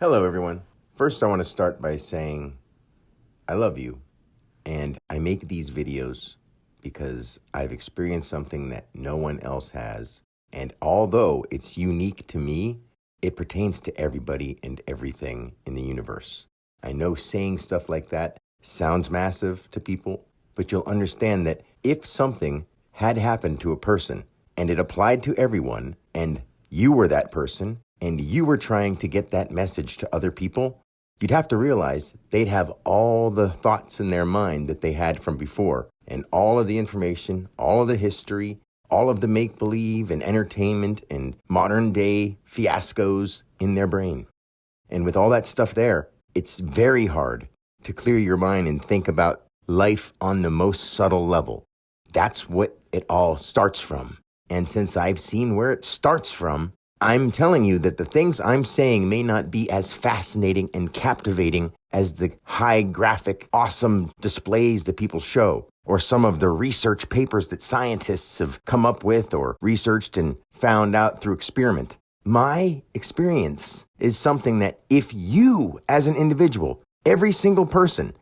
Hello, everyone. First, I want to start by saying I love you, and I make these videos because I've experienced something that no one else has. And although it's unique to me, it pertains to everybody and everything in the universe. I know saying stuff like that sounds massive to people, but you'll understand that if something had happened to a person and it applied to everyone, and you were that person, and you were trying to get that message to other people, you'd have to realize they'd have all the thoughts in their mind that they had from before, and all of the information, all of the history, all of the make-believe and entertainment and modern-day fiascos in their brain. And with all that stuff there, it's very hard to clear your mind and think about life on the most subtle level. That's what it all starts from. And since I've seen where it starts from, I'm telling you that the things I'm saying may not be as fascinating and captivating as the high graphic, awesome displays that people show, or some of the research papers that scientists have come up with or researched and found out through experiment. My experience is something that if you, as an individual, every single person,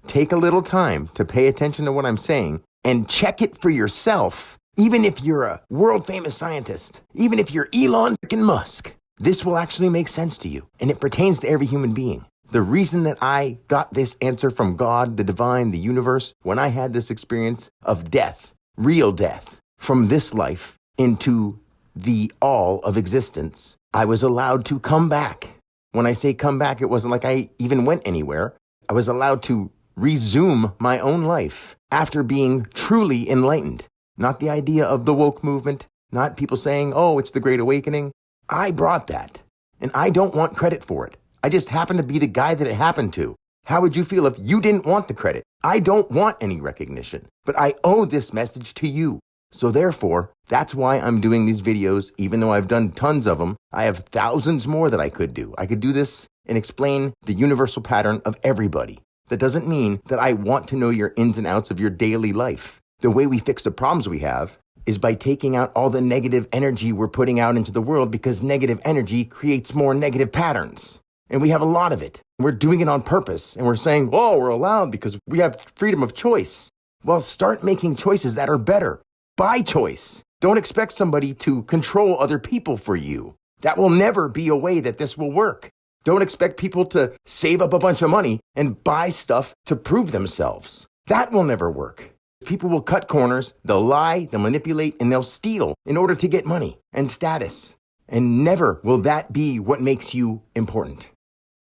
take a little time to pay attention to what I'm saying and check it for yourself, even if you're a world-famous scientist, even if you're Elon Musk, this will actually make sense to you, and it pertains to every human being. The reason that I got this answer from God, the divine, the universe, when I had this experience of death, real death, from this life into the all of existence, I was allowed to come back. When I say come back, it wasn't like I even went anywhere. I was allowed to resume my own life after being truly enlightened. Not the idea of the woke movement, not people saying, oh, it's the Great Awakening. I brought that, and I don't want credit for it. I just happen to be the guy that it happened to. How would you feel if you didn't want the credit? I don't want any recognition, but I owe this message to you. So therefore, that's why I'm doing these videos, even though I've done tons of them. I have thousands more that I could do. I could do this and explain the universal pattern of everybody. That doesn't mean that I want to know your ins and outs of your daily life. The way we fix the problems we have is by taking out all the negative energy we're putting out into the world, because negative energy creates more negative patterns. And we have a lot of it. We're doing it on purpose. And we're saying, oh, we're allowed because we have freedom of choice. Well, start making choices that are better by choice. Don't expect somebody to control other people for you. That will never be a way that this will work. Don't expect people to save up a bunch of money and buy stuff to prove themselves. That will never work. People will cut corners, they'll lie, they'll manipulate, and they'll steal in order to get money and status. And never will that be what makes you important.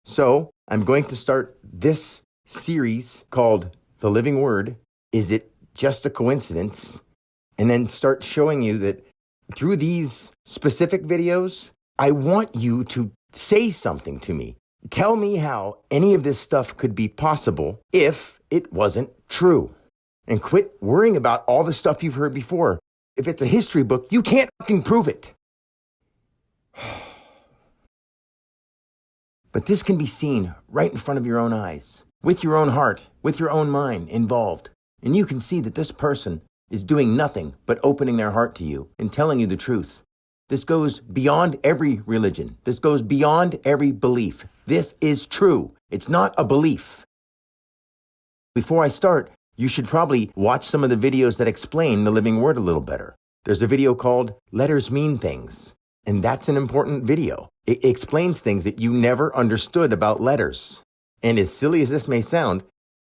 So I'm going to start this series called The Living Word. Is it just a coincidence? And then start showing you that through these specific videos, I want you to say something to me. Tell me how any of this stuff could be possible if it wasn't true. And quit worrying about all the stuff you've heard before. If it's a history book, you can't fucking prove it. But this can be seen right in front of your own eyes, with your own heart, with your own mind involved. And you can see that this person is doing nothing but opening their heart to you and telling you the truth. This goes beyond every religion. This goes beyond every belief. This is true. It's not a belief. Before I start, you should probably watch some of the videos that explain the living word a little better. There's a video called Letters Mean Things, and that's an important video. It explains things that you never understood about letters. And as silly as this may sound,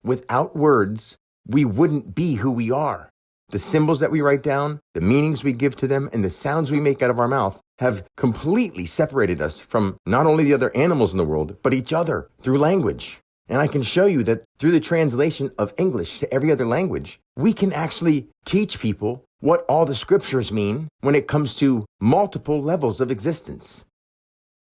without words, we wouldn't be who we are. The symbols that we write down, the meanings we give to them, and the sounds we make out of our mouth have completely separated us from not only the other animals in the world, but each other through language. And I can show you that through the translation of English to every other language, we can actually teach people what all the scriptures mean when it comes to multiple levels of existence.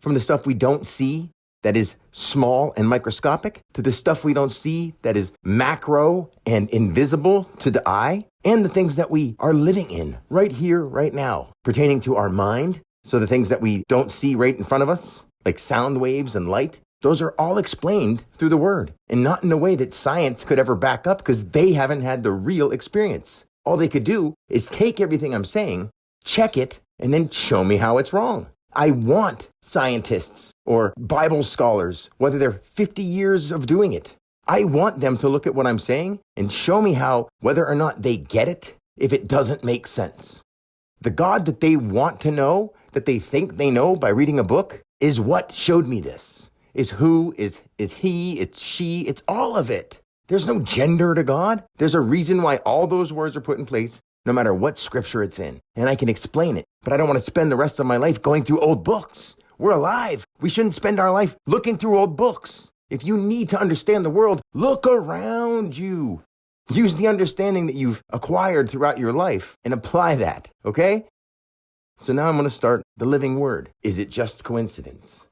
From the stuff we don't see that is small and microscopic, to the stuff we don't see that is macro and invisible to the eye, and the things that we are living in right here, right now, pertaining to our mind. So the things that we don't see right in front of us, like sound waves and light, those are all explained through the word, and not in a way that science could ever back up, because they haven't had the real experience. All they could do is take everything I'm saying, check it, and then show me how it's wrong. I want scientists or Bible scholars, whether they're 50 years of doing it. I want them to look at what I'm saying and show me how, whether or not they get it, if it doesn't make sense. The God that they want to know, that they think they know by reading a book, is what showed me this. Is who, is he, it's she, it's all of it. There's no gender to God. There's a reason why all those words are put in place, no matter what scripture it's in. And I can explain it, but I don't want to spend the rest of my life going through old books. We're alive. We shouldn't spend our life looking through old books. If you need to understand the world, look around you. Use the understanding that you've acquired throughout your life and apply that, okay? So now I'm going to start the living word. Is it just coincidence?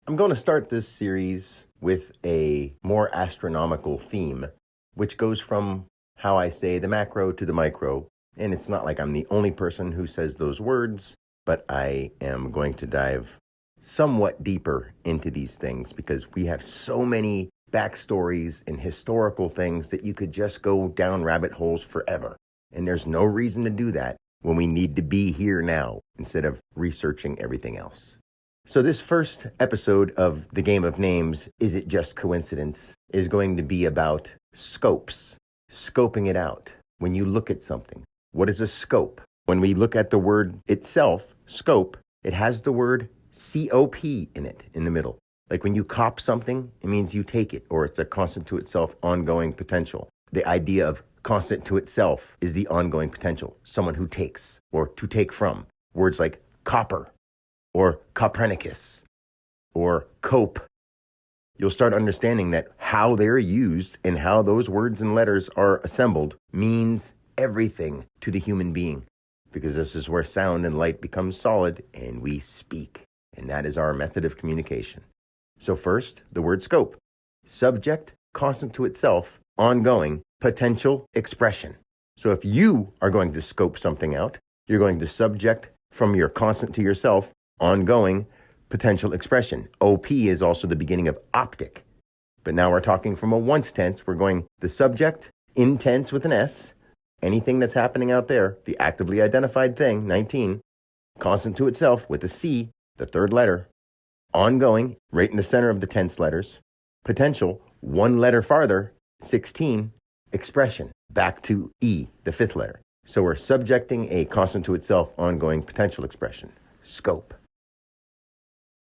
I'm going to start this series with a more astronomical theme, which goes from how I say the macro to the micro. And it's not like I'm the only person who says those words, but I am going to dive somewhat deeper into these things because we have so many backstories and historical things that you could just go down rabbit holes forever. And there's no reason to do that when we need to be here now instead of researching everything else. So this first episode of The Game of Names, Is It Just Coincidence, is going to be about scopes, scoping it out. When you look at something, what is a scope? When we look at the word itself, scope, it has the word COP in it, in the middle. Like when you cop something, it means you take it, or it's a constant to itself ongoing potential. The idea of constant to itself is the ongoing potential, someone who takes, or to take from. Words like copper, or Copernicus, or cope. You'll start understanding that how they're used and how those words and letters are assembled means everything to the human being, because this is where sound and light become solid and we speak. And that is our method of communication. So first, the word scope. Subject, constant to itself, ongoing, potential expression. So if you are going to scope something out, you're going to subject from your constant to yourself, ongoing, potential expression. OP is also the beginning of optic. But now we're talking from a once tense. We're going the subject, intense with an S, anything that's happening out there, the actively identified thing, 19, constant to itself with a C, the third letter, ongoing, right in the center of the tense letters, potential, one letter farther, 16, expression, back to E, the fifth letter. So we're subjecting a constant to itself, ongoing potential expression, scope.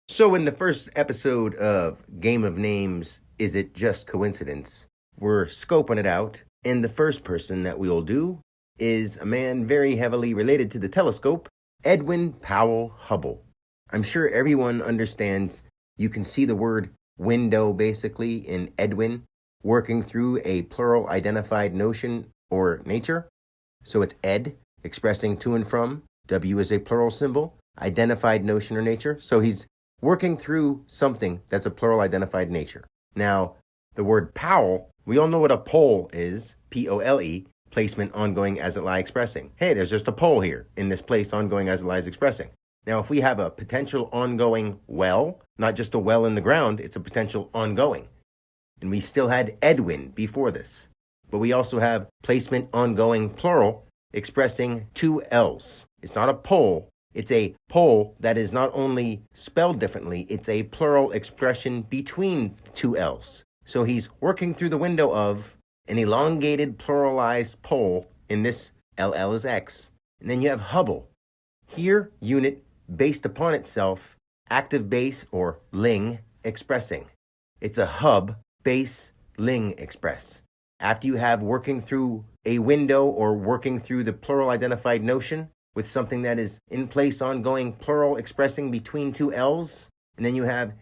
So in the first episode of Game of Names, Is It Just Coincidence? We're scoping it out, and the first person that we will do is a man very heavily related to the telescope, Edwin Powell Hubble. I'm sure everyone understands you can see the word window basically in Edwin working through a plural identified notion or nature. So it's ed, expressing to and from. W is a plural symbol, identified notion or nature. So he's working through something that's a plural identified nature. Now, the word Powell, we all know what a pole is, P-O-L-E, placement ongoing as it lies expressing. Hey, there's just a pole here in this place ongoing as it lies expressing. Now, if we have a potential ongoing well, not just a well in the ground, it's a potential ongoing. And we still had Edwin before this. But we also have placement ongoing plural expressing two L's. It's not a pole. It's a pole that is not only spelled differently, it's a plural expression between two L's. So he's working through the window of an elongated pluralized pole. In this, LL is X. And then you have Hubble. Here, unit based upon itself, active base or ling expressing. It's a hub, base, ling express. After you have working through a window or working through the plural identified notion with something that is in place ongoing plural expressing between two L's, and then you have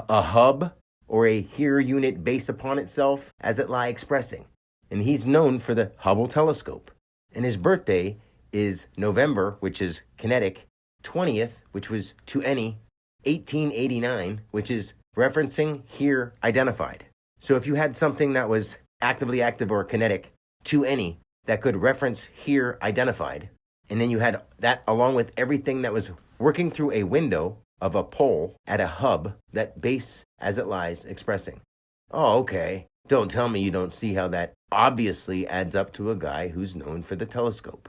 a hub or a here unit based upon itself as it lie expressing. And he's known for the Hubble telescope. And his birthday is November, which is kinetic, 20th, which was to any, 1889, which is referencing here identified. So if you had something that was actively active or kinetic to any that could reference here identified, and then you had that along with everything that was working through a window of a pole at a hub that base as it lies expressing. Oh, okay. Don't tell me you don't see how that obviously adds up to a guy who's known for the telescope.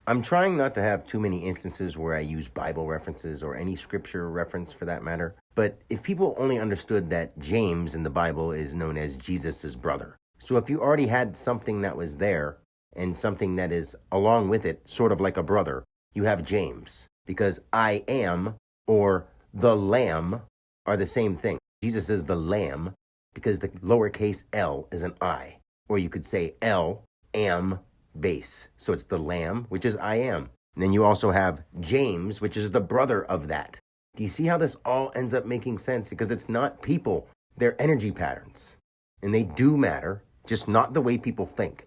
I'm trying not to have too many instances where I use Bible references or any scripture reference for that matter. But if people only understood that James in the Bible is known as Jesus' brother. So if you already had something that was there and something that is along with it, sort of like a brother, you have James. Because I am or the Lamb are the same thing. Jesus is the Lamb because the lowercase l is an I. Or you could say L, am, base. So it's the Lamb, which is I am. And then you also have James, which is the brother of that. Do you see how this all ends up making sense? Because it's not people, they're energy patterns. And they do matter, just not the way people think.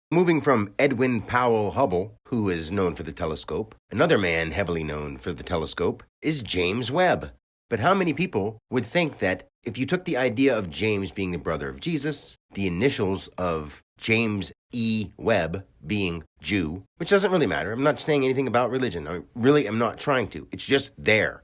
Moving from Edwin Powell Hubble, who is known for the telescope, another man heavily known for the telescope is James Webb. But how many people would think that if you took the idea of James being the brother of Jesus, the initials of James E. Webb being Jew, which doesn't really matter. I'm not saying anything about religion. I really am not trying to. It's just there.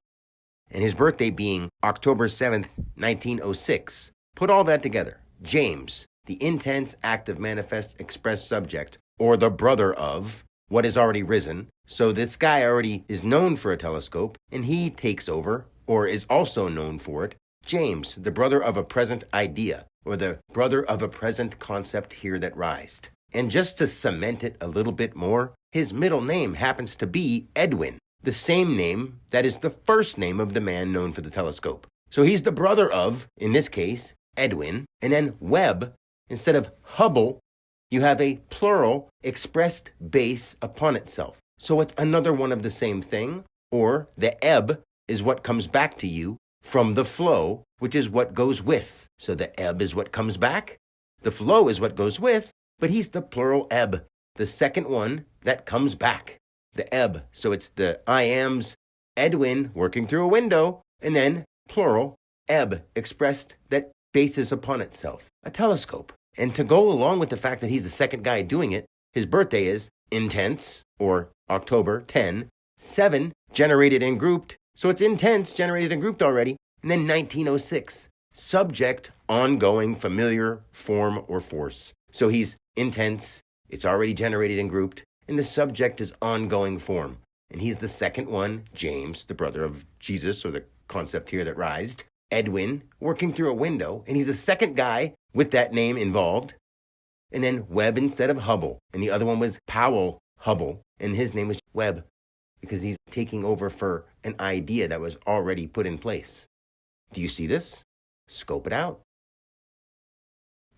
And his birthday being October 7th, 1906. Put all that together. James, the intense, active, manifest, express subject, or the brother of what is already risen. So this guy already is known for a telescope, and he takes over, or is also known for it. James, the brother of a present idea, or the brother of a present concept here that rised. And just to cement it a little bit more, his middle name happens to be Edwin, the same name that is the first name of the man known for the telescope. So he's the brother of, in this case, Edwin, and then Webb. Instead of Hubble, you have a plural expressed base upon itself. So it's another one of the same thing, or the ebb is what comes back to you from the flow, which is what goes with. So the ebb is what comes back, the flow is what goes with, but he's the plural ebb, the second one that comes back, the ebb. So it's the I am's Edwin working through a window, and then plural ebb expressed that bases upon itself, a telescope. And to go along with the fact that he's the second guy doing it, his birthday is intense, or October 10, 7, generated and grouped. So it's intense, generated and grouped already. And then 1906, subject, ongoing, familiar, form, or force. So he's intense, it's already generated and grouped, and the subject is ongoing form. And he's the second one, James, the brother of Jesus, or the concept here that rised. Edwin, working through a window, and he's the second guy with that name involved. And then Webb instead of Hubble, and the other one was Powell Hubble, and his name was Webb, because he's taking over for an idea that was already put in place. Do you see this? Scope it out.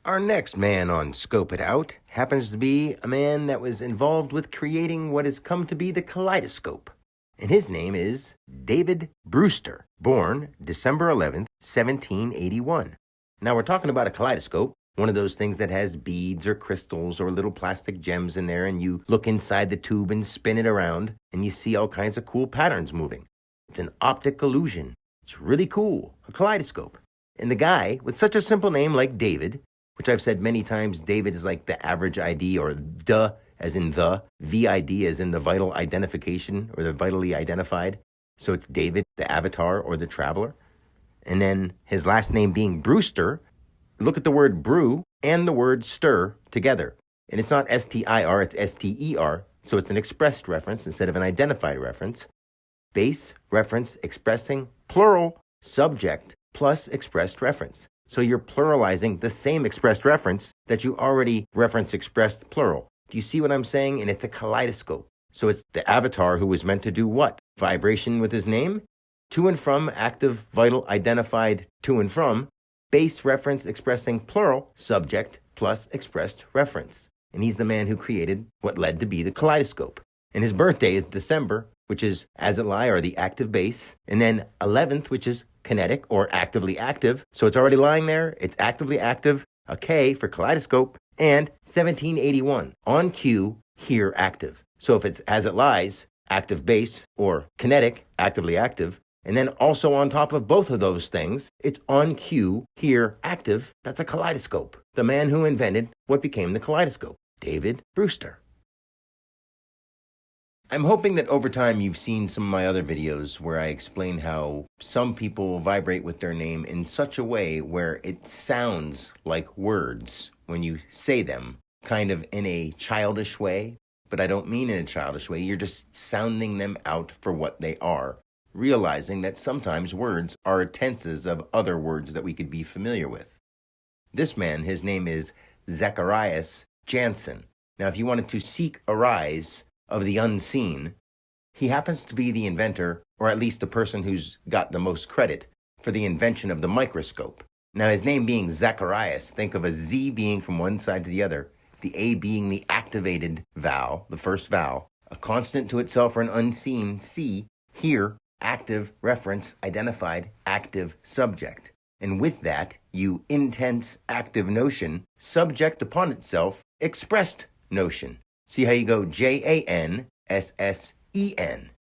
Our next man on Scope It Out happens to be a man that was involved with creating what has come to be the kaleidoscope. And his name is David Brewster, born December 11th, 1781. Now we're talking about a kaleidoscope, one of those things that has beads or crystals or little plastic gems in there, and you look inside the tube and spin it around, and you see all kinds of cool patterns moving. It's an optic illusion. It's really cool, a kaleidoscope. And the guy with such a simple name like David, which I've said many times, David is like the average ID, or the as in the, VID as in the vital identification, or the vitally identified. So it's David, the avatar, or the traveler. And then his last name being Brewster, look at the word brew and the word stir together. And it's not S-T-I-R, it's S-T-E-R. So it's an expressed reference instead of an identified reference. Base reference expressing plural subject plus expressed reference. So you're pluralizing the same expressed reference that you already reference expressed plural. Do you see what I'm saying? And it's a kaleidoscope. So it's the avatar who was meant to do what? Vibration with his name? To and from, active, vital, identified, to and from. Base reference expressing plural, subject, plus expressed reference. And he's the man who created what led to be the kaleidoscope. And his birthday is December, which is as it lie, or the active base. And then 11th, which is kinetic, or actively active. So it's already lying there. It's actively active. A K for kaleidoscope. And 1781, on cue, here active. So if it's as it lies, active base, or kinetic, actively active, and then also on top of both of those things, it's on cue, here active, that's a kaleidoscope. The man who invented what became the kaleidoscope, David Brewster. I'm hoping that over time you've seen some of my other videos where I explain how some people vibrate with their name in such a way where it sounds like words when you say them, kind of in a childish way, but I don't mean in a childish way. You're just sounding them out for what they are, realizing that sometimes words are tenses of other words that we could be familiar with. This man, his name is Zacharias Jansen. Now, if you wanted to seek a rise of the unseen, he happens to be the inventor, or at least the person who's got the most credit for the invention of the microscope. Now, his name being Zacharias, think of a Z being from one side to the other, the A being the activated vowel, the first vowel, a consonant to itself or an unseen C, here, active, reference, identified, active, subject. And with that, you intense, active notion, subject upon itself, expressed notion. See how you go Janssen.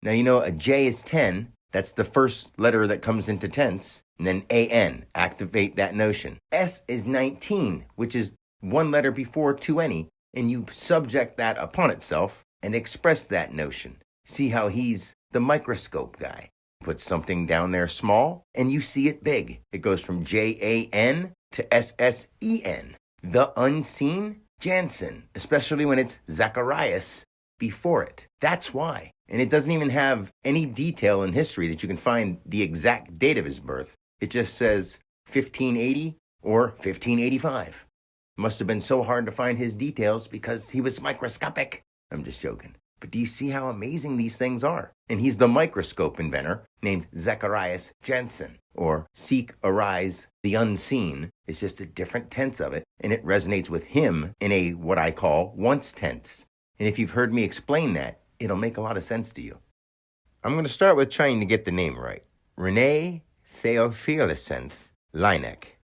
Now you know a J is 10, that's the first letter that comes into tense, and then AN, activate that notion. S is 19, which is one letter before to any, and you subject that upon itself and express that notion. See how he's the microscope guy. Put something down there small, and you see it big. It goes from JAN to SSEN. The unseen Jansen, especially when it's Zacharias before it. That's why. And it doesn't even have any detail in history that you can find the exact date of his birth. It just says 1580 or 1585. It must have been so hard to find his details because he was microscopic. I'm just joking. But do you see how amazing these things are? And he's the microscope inventor named Zacharias Jansen, or seek, arise, the unseen. It's just a different tense of it, and it resonates with him in a what I call once tense. And if you've heard me explain that, it'll make a lot of sense to you. I'm going to start with trying to get the name right. Rene Theophilus Laennec,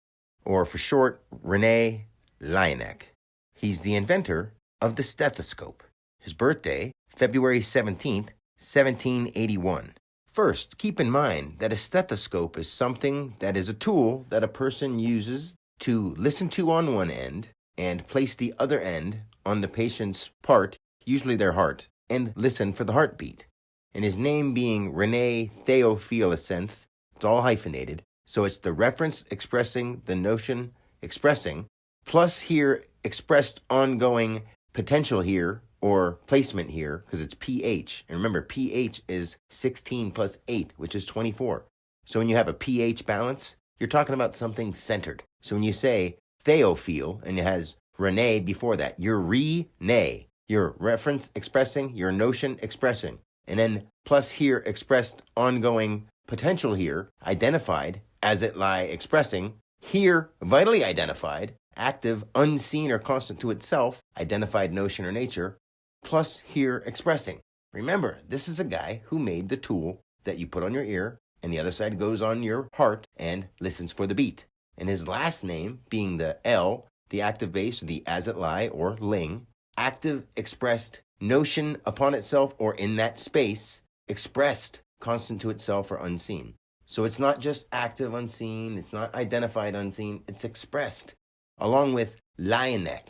or for short, Rene Laennec. He's the inventor of the stethoscope. His birthday, February 17th, 1781. First, keep in mind that a stethoscope is something that is a tool that a person uses to listen to on one end and place the other end on the patient's part, usually their heart, and listen for the heartbeat. And his name being Rene Theophilus, it's all hyphenated, so it's the reference expressing the notion expressing, plus here expressed ongoing potential here, or placement here, because it's pH. And remember, pH is 16 plus 8, which is 24. So when you have a pH balance, you're talking about something centered. So when you say Theophil, and it has Rene before that, you're Rene. Your reference expressing, your notion expressing. And then plus here expressed ongoing potential here, identified, as it lie expressing, here vitally identified, active, unseen or constant to itself, identified notion or nature, plus here expressing. Remember, this is a guy who made the tool that you put on your ear, and the other side goes on your heart and listens for the beat. And his last name being the L, the active base, the as it lie or ling, active, expressed, notion upon itself or in that space, expressed, constant to itself or unseen. So it's not just active unseen, it's not identified unseen, it's expressed. Along with Laennec,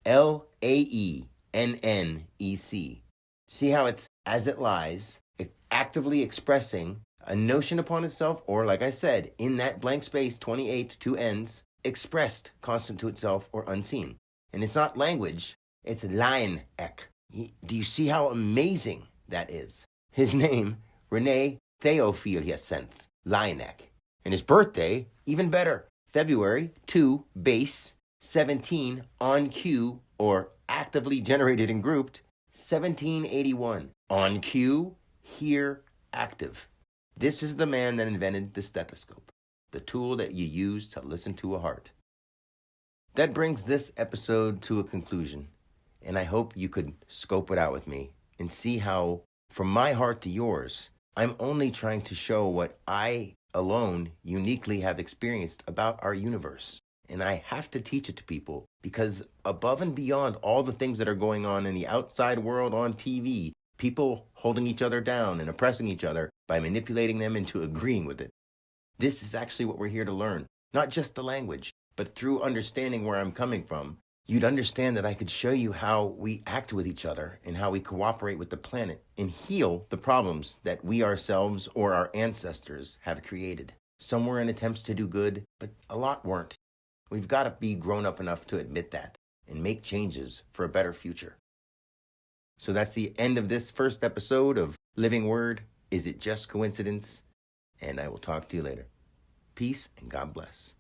Laennec. See how it's as it lies, actively expressing a notion upon itself, or like I said, in that blank space, 28, two ends, expressed, constant to itself or unseen. And it's not language, it's Laennec. Do you see how amazing that is? His name, Rene Theophilus Laennec. And his birthday, even better, February 2, base, 17, on cue, or actively generated and grouped, 1781. On cue, here, active. This is the man that invented the stethoscope, the tool that you use to listen to a heart. That brings this episode to a conclusion, and I hope you could scope it out with me and see how, from my heart to yours, I'm only trying to show what I alone uniquely have experienced about our universe. And I have to teach it to people because above and beyond all the things that are going on in the outside world on TV, people holding each other down and oppressing each other by manipulating them into agreeing with it. This is actually what we're here to learn. Not just the language, but through understanding where I'm coming from, you'd understand that I could show you how we act with each other and how we cooperate with the planet and heal the problems that we ourselves or our ancestors have created. Some were in attempts to do good, but a lot weren't. We've got to be grown up enough to admit that and make changes for a better future. So that's the end of this first episode of Living Word. Is it just coincidence? And I will talk to you later. Peace and God bless.